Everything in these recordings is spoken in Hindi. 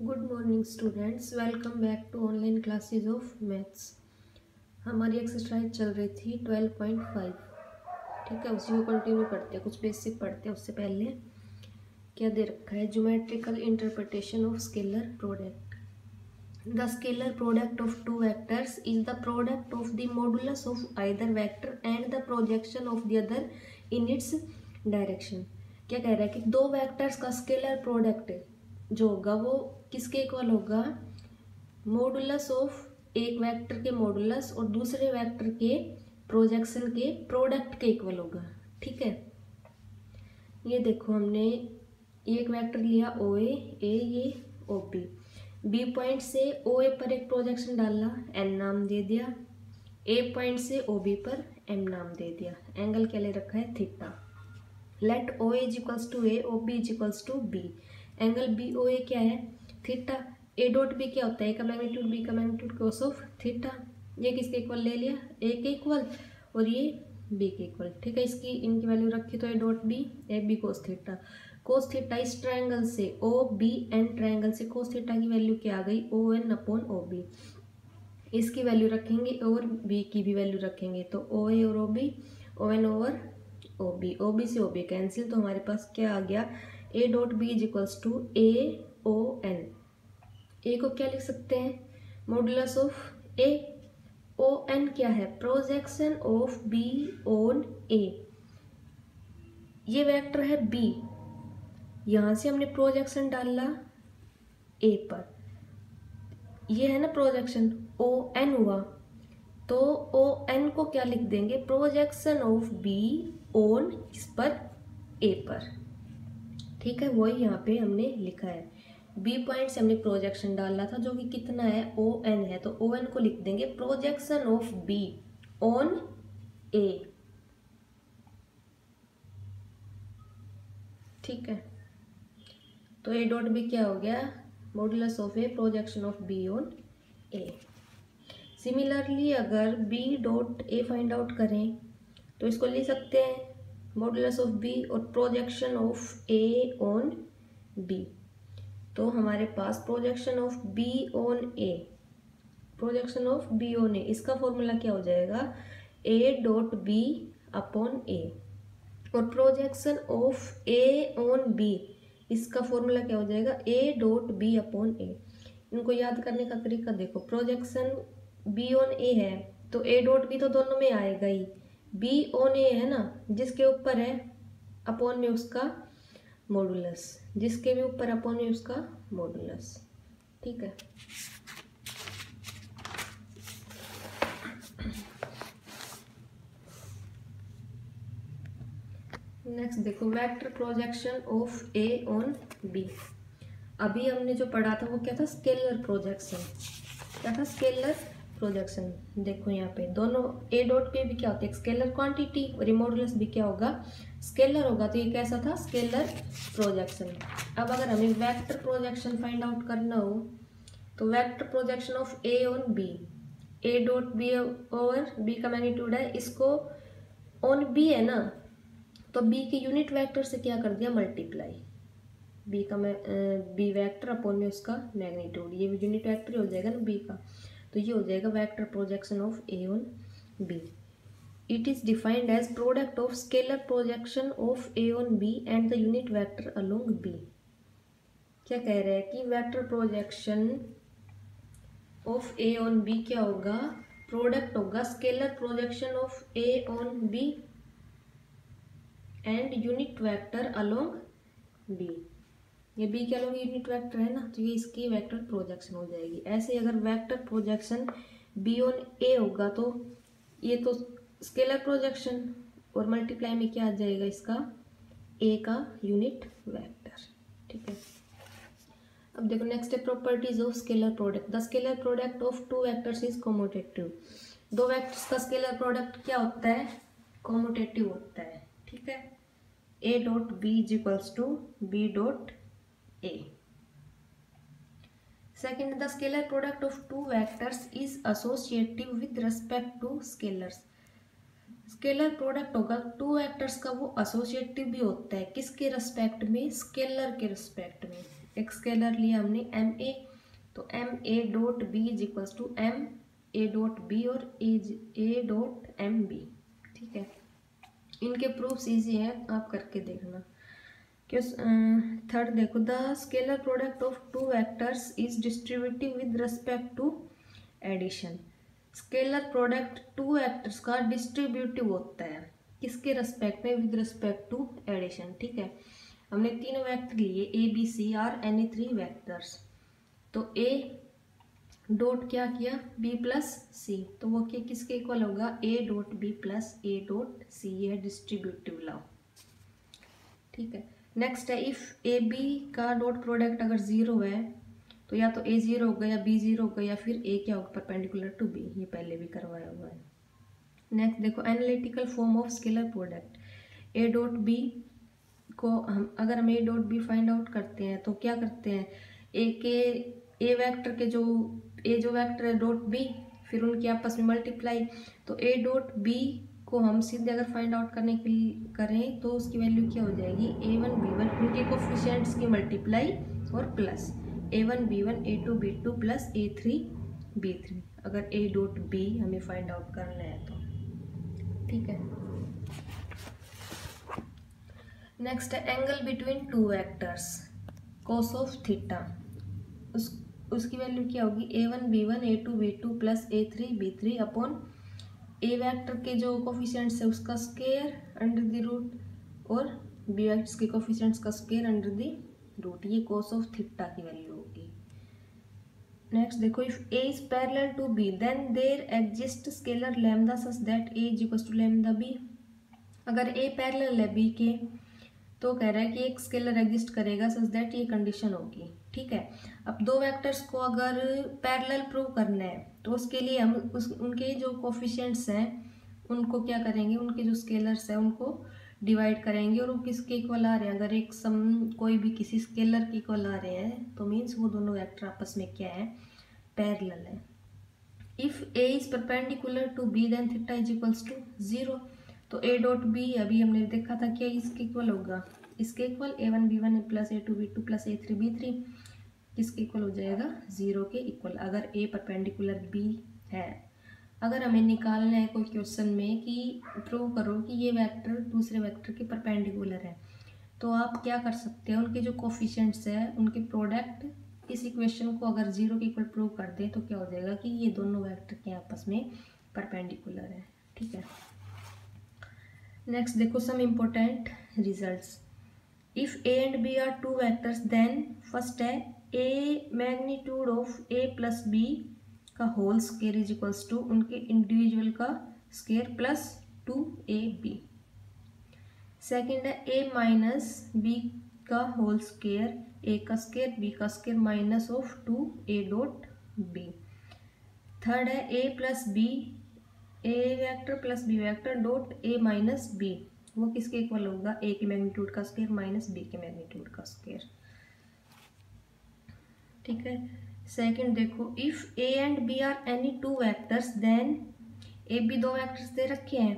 Good morning students, welcome back to online classes of maths. हमारी एक्सरसाइज चल रही थी 12.5। ठीक है, उसी को कंटिन्यू करते हैं, कुछ बेसिक पढ़ते हैं। उससे पहले क्या दे रखा है, geometrical interpretation of scalar product. The scalar product of two vectors is the product of the modulus of either vector and the projection of the other in its direction. क्या कह रहा है कि दो वेक्टर्स का स्केलर प्रोडक्ट जो होगा वो किसके इक्वल होगा, मॉडुलस ऑफ एक वेक्टर के मॉडुलस और दूसरे वेक्टर के प्रोजेक्शन के प्रोडक्ट के इक्वल होगा। ठीक है, ये देखो हमने एक वेक्टर लिया ओ ए, ये ओ बी। बी पॉइंट से ओ ए पर एक प्रोजेक्शन डाला, एन नाम दे दिया। ए पॉइंट से ओ बी पर एम नाम दे दिया। एंगल क्या ले रखा है, theta. Let O is equals to A, O B is equals to B. Angle B O A क्या है, थीटा। ए डॉट बी क्या होता है, ए का मैग्नीट्यूड बी का मैग्नीट्यूड कोस ऑफ थीटा। ये किसके इक्वल ले लिया, ए के इक्वल, और ये बी के इक्वल। ठीक है, इसकी इनकी वैल्यू रखी तो A dot B, A B cos theta. Cos theta इस ट्रायंगल से ओ बी एन ट्रायंगल से कोस थीटा की वैल्यू क्या आ गई, O N upon O B. इसकी वैल्यू रखेंगे और बी की भी वैल्यू रखेंगे तो ओ ए और O B, O N over O B से ओ बी कैंसिल, तो हमारे पास क्या आ गया, A dot B is equals to A O N. A को क्या लिख सकते हैं, modulus of A. O N क्या है, projection of B on A. ये वेक्टर है बी, यहां से हमने प्रोजेक्शन डाला ए पर, ये है ना प्रोजेक्शन, ओ एन हुआ, तो ओ एन को क्या लिख देंगे, प्रोजेक्शन ऑफ बी ऑन इस पर ए पर। ठीक है, वही यहाँ पे हमने लिखा है। बी पॉइंट से हमने प्रोजेक्शन डाला था जो कि कितना है, ओ एन है, तो ओ एन को लिख देंगे projection of B on A. ठीक है, तो ए डॉट बी क्या हो गया, modulus of A projection of B on A. Similarly अगर B dot A find out करें तो इसको लिख सकते हैं मॉडुलस ऑफ बी और projection of A on B. तो हमारे पास projection of B on A, projection of B on A, इसका फॉर्मूला क्या हो जाएगा, ए डॉट बी अपॉन ए। और projection of A on B, इसका फॉर्मूला क्या हो जाएगा, A dot B upon A. इनको याद करने का तरीका देखो, प्रोजेक्शन बी ऑन ए है तो ए डॉट बी तो दोनों में आएगा ही, बी ऑन ए है ना, जिसके ऊपर है अपॉन में उसका मॉडुलस, जिसके भी ऊपर अपॉन में उसका मॉडुलस। ठीक है, नेक्स्ट देखो, vector projection of A on B. अभी हमने जो पढ़ा था वो क्या था, स्केलर प्रोजेक्शन। क्या था, स्केलर प्रोजेक्शन। देखो यहाँ पे दोनों ए डॉट पे भी क्या होता है, स्केलर क्वांटिटी, और ये मॉडुलस भी क्या होगा, स्केलर होगा, तो ये कैसा था, स्केलर प्रोजेक्शन। अब अगर हमें वेक्टर प्रोजेक्शन फाइंड आउट करना हो तो vector projection of A on B, A dot B over B का मैग्नीट्यूड है, इसको ऑन बी है ना, तो बी के यूनिट वेक्टर से क्या कर दिया, मल्टीप्लाई, बी का बी वेक्टर अपॉन में उसका मैग्नीट्यूड, ये भी यूनिट वेक्टर हो जाएगा ना बी का, तो ये हो जाएगा vector projection of A on B. It is defined as product of scalar projection of A on B and the unit vector along B. क्या कह रहे हैं कि vector projection of A on B क्या होगा, प्रोडक्ट होगा scalar projection of A on B and unit vector along B. ये बी के अलोंग यूनिट वेक्टर है ना, तो ये इसकी वेक्टर प्रोजेक्शन हो जाएगी। ऐसे अगर वेक्टर प्रोजेक्शन बी ऑन ए होगा तो ये तो स्केलर प्रोजेक्शन, और मल्टीप्लाई में क्या आ जाएगा, इसका ए का यूनिट वेक्टर। ठीक है, अब देखो नेक्स्ट है properties of scalar product. The scalar product of two vectors is commutative. दो वेक्टर्स का स्केलर प्रोडक्ट क्या होता है, कॉम्यूटेटिव होता है। ठीक है, A dot B is equals to B dot A. Second, the scalar product of two vectors is associative with respect to scalars. Scalar product होगा टू वेक्टर्स का, वो एसोसिएटिव भी होता है, किसके रिस्पेक्ट में, स्केलर के रिस्पेक्ट में। एक स्केलर लिया हमने एम ए, तो M A dot B is equals to M A dot B और ए डॉट एम बी। ठीक है, इनके प्रूफ्स इजी हैं, आप करके देखना। थर्ड देखो, the scalar product of two vectors is distributive with respect to addition. Scalar product two vectors का डिस्ट्रीब्यूटिव होता है किसके रिस्पेक्ट में? With respect to addition. ठीक है, हमने तीनों वेक्टर लिए A B C are any three vectors, तो ए डॉट क्या किया बी प्लस सी, तो वो क्या किसके इक्वल होगा? A dot B plus A dot C, ये डिस्ट्रीब्यूटिव लॉ। ठीक है, नेक्स्ट है इफ ए बी का डॉट प्रोडक्ट अगर जीरो है तो या तो ए जीरो होगा या बी जीरो होगा या फिर ए क्या होगा? परपेंडिकुलर टू बी, ये पहले भी करवाया हुआ है। नेक्स्ट देखो, analytical form of scalar product A dot B को अगर हम A dot B find out करते हैं तो क्या करते हैं? ए वेक्टर के जो वेक्टर है डॉट बी, फिर उनकी आपस में मल्टीप्लाई, तो ए डॉट बी को हम सीधे अगर फाइंड आउट करने के लिए करें तो उसकी वैल्यू क्या हो जाएगी? a1 b1, उनके कोफिशिएंट्स की मल्टीप्लाई और plus a1 b1 a2 b2 plus a3 b3, अगर a डॉट b हमें फाइंड आउट करना है तो। ठीक है, नेक्स्ट है angle between two vectors cos of theta, उसकी वैल्यू क्या होगी? a1 b1 a2 b2 plus a3 b3 upon ए वेक्टर के जो कोफिशिएंट्स है उसका स्क्वायर अंडर द रूट और बी वेक्टर्स के कोफिशिएंट्स का स्क्वायर अंडर द रूट, ये cos ऑफ थीटा की वैल्यू होगी। नेक्स्ट देखो, if A is parallel to B then there exist scalar lambda such that A is equals to lambda B. अगर ए पैरेलल है बी के तो कह रहा है कि एक स्केलर एग्जिस्ट करेगा सच दैट ये कंडीशन होगी। ठीक है, अब दो वेक्टर्स को अगर पैरेलल प्रूव करना है तो उसके लिए हम उनके जो कोफिशिएंट्स हैं उनको क्या करेंगे? उनके जो स्केलर्स हैं उनको डिवाइड करेंगे और वो किसके इक्वल आ रहे हैं? अगर एक सम कोई भी किसी स्केलर के इक्वल आ रहे हैं तो मीन्स वो दोनों वेक्टर आपस में क्या है? पैरेलल है। If A is perpendicular to B then theta is equals to 0, तो ए डॉट बी अभी हमने देखा था क्या इसके इक्वल होगा? इसके equal a1 b1 plus a2 b2 plus a3 b3 किसके इक्वल हो जाएगा? 0 के इक्वल, अगर a परपेंडिकुलर b है। अगर हमें निकालना है कोई क्वेश्चन में कि प्रूव करो कि ये वेक्टर दूसरे वेक्टर के परपेंडिकुलर है, तो आप क्या कर सकते हैं? उनके जो कोफिशिएंट्स है उनके प्रोडक्ट इस इक्वेशन को अगर 0 के इक्वल प्रूव कर दे तो क्या हो जाएगा कि ये दोनों वेक्टर के आपस में परपेंडिकुलर है। ठीक है, नेक्स्ट देखो, some important results. If A and B are two vectors then first है A magnitude of A plus B का whole square is equals to उनके इंडिविजुअल का स्क्वायर प्लस 2ab। सेकेंड है ए माइनस बी का होल स्क्वायर, ए का स्क्वायर बी का square minus of 2a dot B. Third है A plus B, A vector plus B vector dot A minus B, वो किसके इक्वल होगा? ए के मैग्नीट्यूड का स्क्वायर माइनस बी के मैग्नीट्यूड का स्क्वायर। ठीक है, सेकंड देखो, if A and B are any two vectors then A B दो वेक्टर्स दे रखे हैं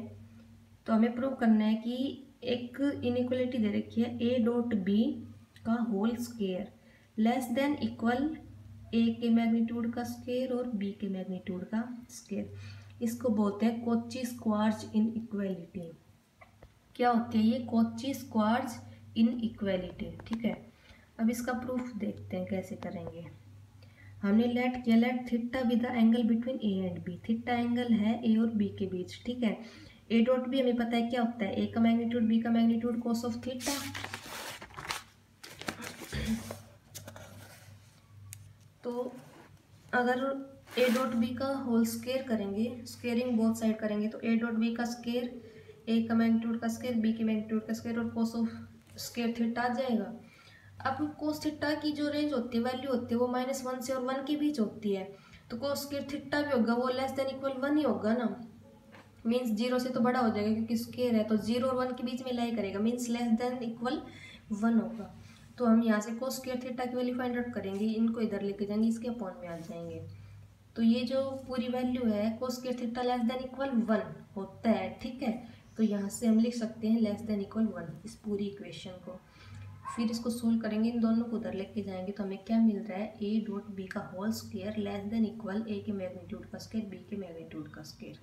तो हमें प्रूव करना है कि एक इनइक्वालिटी दे रखी है ए डॉट बी का whole square less than equal A के मैग्नीट्यूड का स्क्वायर और बी के मैग्नीट्यूड का स्क्वायर। इसको बोलते हैं कॉची स्क्वार्ज इनइक्वालिटी। क्या होती है ये? Cauchy Schwarz inequality. ठीक है, अब इसका प्रूफ देखते हैं कैसे करेंगे। हमने लेट किया, let theta be the angle between A and B. Theta angle है ए और बी के बीच। ठीक है, ए डॉट बी हमें पता है क्या होता है? ए का मैग्नीट्यूड बी का मैग्नीट्यूड cos ऑफ थीटा। तो अगर ए डॉट बी का होल स्क्वायर करेंगे, स्क्वेयरिंग बोथ साइड करेंगे, तो ए डॉट बी का स्क्वायर ए का मैग्नीट्यूड का स्क्वायर बी के मैग्नीट्यूड का स्क्वायर और cos ऑफ स्क्वायर थीटा आ जाएगा। अब cos थीटा की जो रेंज होती है, वैल्यू होती है, वो -1 से और 1 के बीच होती है, तो cos स्क्वायर थीटा भी होगा वो लेस देन इक्वल 1 ही होगा ना। मीन्स 0 से तो बड़ा हो जाएगा क्योंकि स्क्वायर है, तो 0 और 1 के बीच में लाई करेगा, मीन्स लेस देन इक्वल 1 होगा। तो हम यहाँ से cos स्क्वायर थीटा की वैल्यू फाइंड आउट करेंगे, इनको इधर लेके जाएंगे, इसके अपॉन में आ जाएंगे। तो ये जो पूरी वैल्यू है cos square theta less than equal 1 होता है। ठीक है, तो यहाँ से हम लिख सकते हैं लेस देन इक्वल 1 इस पूरी इक्वेशन को। फिर इसको सोल्व करेंगे, इन दोनों को उधर लेके जाएंगे तो हमें क्या मिल रहा है, a डॉट बी का whole square less than equal a के मैग्नीट्यूड का स्क्वायर b के मैग्नीट्यूड का स्क्वायर।